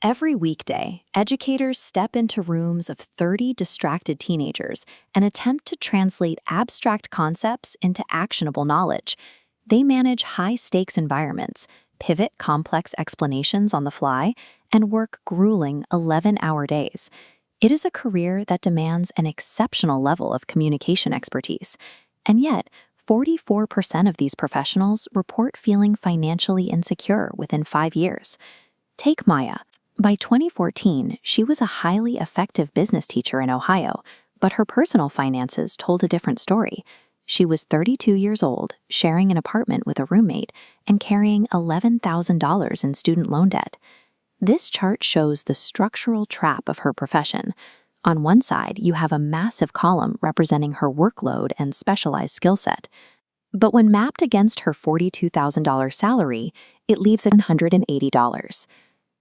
Every weekday, educators step into rooms of 30 distracted teenagers and attempt to translate abstract concepts into actionable knowledge. They manage high-stakes environments, pivot complex explanations on the fly, and work grueling 11-hour days. It is a career that demands an exceptional level of communication expertise. And yet, 44% of these professionals report feeling financially insecure within 5 years. Take Maya. By 2014, she was a highly effective business teacher in Ohio, but her personal finances told a different story. She was 32 years old, sharing an apartment with a roommate, and carrying $11,000 in student loan debt. This chart shows the structural trap of her profession. On one side, you have a massive column representing her workload and specialized skill set. But when mapped against her $42,000 salary, it leaves at $180.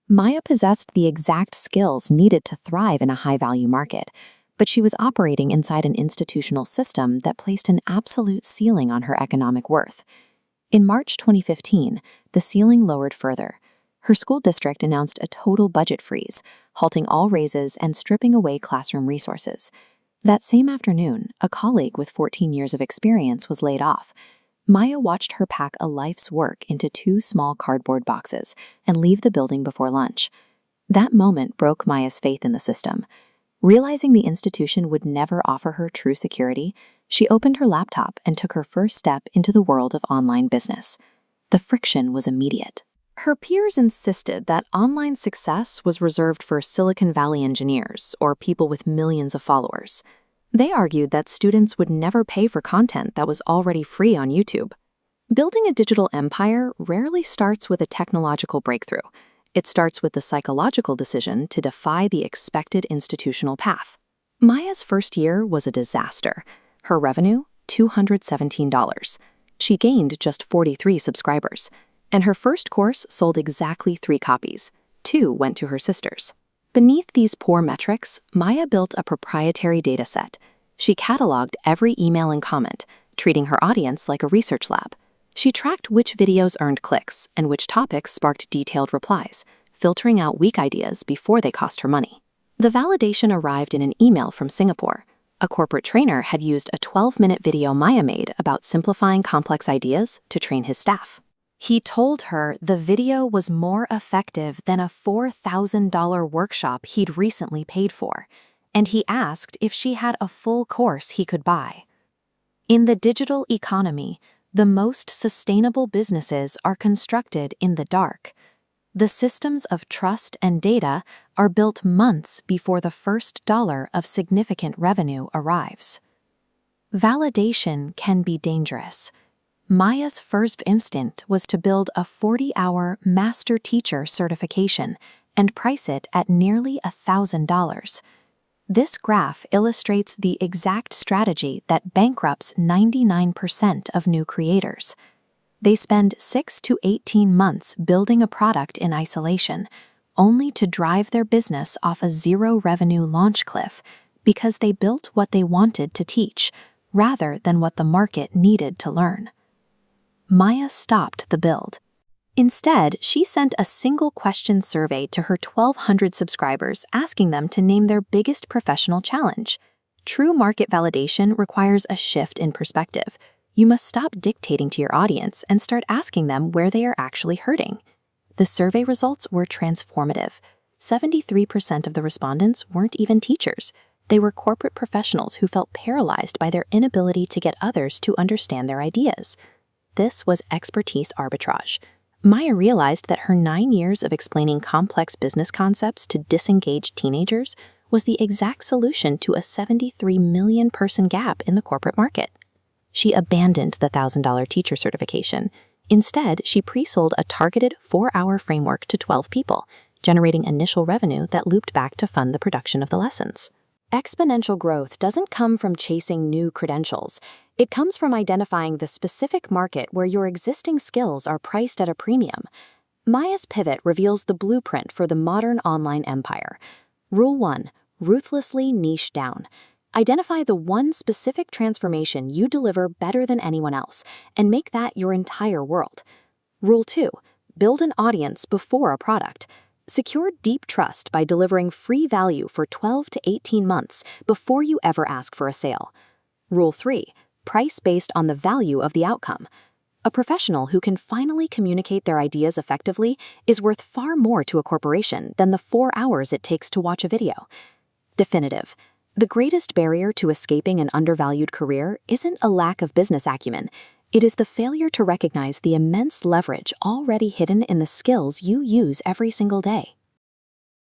Maya possessed the exact skills needed to thrive in a high-value market, but she was operating inside an institutional system that placed an absolute ceiling on her economic worth. In March 2015, the ceiling lowered further. Her school district announced a total budget freeze, halting all raises and stripping away classroom resources. That same afternoon, a colleague with 14 years of experience was laid off. Maya watched her pack a life's work into 2 small cardboard boxes and leave the building before lunch. That moment broke Maya's faith in the system. Realizing the institution would never offer her true security, she opened her laptop and took her first step into the world of online business. The friction was immediate. Her peers insisted that online success was reserved for Silicon Valley engineers or people with millions of followers. They argued that students would never pay for content that was already free on YouTube. Building a digital empire rarely starts with a technological breakthrough. It starts with the psychological decision to defy the expected institutional path. Maya's first year was a disaster. Her revenue, $217. She gained just 43 subscribers. And her first course sold exactly 3 copies. 2 went to her sisters. Beneath these poor metrics, Maya built a proprietary dataset. She cataloged every email and comment, treating her audience like a research lab. She tracked which videos earned clicks and which topics sparked detailed replies, filtering out weak ideas before they cost her money. The validation arrived in an email from Singapore. A corporate trainer had used a 12-minute video Maya made about simplifying complex ideas to train his staff. He told her the video was more effective than a $4,000 workshop he'd recently paid for, and he asked if she had a full course he could buy. In the digital economy, the most sustainable businesses are constructed in the dark. The systems of trust and data are built months before the first dollar of significant revenue arrives. Validation can be dangerous. Maya's first instinct was to build a 40-hour master teacher certification and price it at nearly $1,000. This graph illustrates the exact strategy that bankrupts 99% of new creators. They spend 6 to 18 months building a product in isolation, only to drive their business off a zero-revenue launch cliff because they built what they wanted to teach, rather than what the market needed to learn. Maya stopped the build. Instead, she sent a single-question survey to her 1,200 subscribers asking them to name their biggest professional challenge. True market validation requires a shift in perspective. You must stop dictating to your audience and start asking them where they are actually hurting. The survey results were transformative. 73% of the respondents weren't even teachers. They were corporate professionals who felt paralyzed by their inability to get others to understand their ideas. This was expertise arbitrage. Maya realized that her 9 years of explaining complex business concepts to disengaged teenagers was the exact solution to a 73 million person gap in the corporate market. She abandoned the $1,000 teacher certification. Instead, she pre-sold a targeted 4-hour framework to 12 people, generating initial revenue that looped back to fund the production of the lessons. Exponential growth doesn't come from chasing new credentials. It comes from identifying the specific market where your existing skills are priced at a premium. Maya's pivot reveals the blueprint for the modern online empire. Rule 1. Ruthlessly niche down. Identify the one specific transformation you deliver better than anyone else, and make that your entire world. Rule 2. Build an audience before a product. Secure deep trust by delivering free value for 12 to 18 months before you ever ask for a sale. Rule 3. Price based on the value of the outcome. A professional who can finally communicate their ideas effectively is worth far more to a corporation than the 4 hours it takes to watch a video. Definitive. The greatest barrier to escaping an undervalued career isn't a lack of business acumen. It is the failure to recognize the immense leverage already hidden in the skills you use every single day.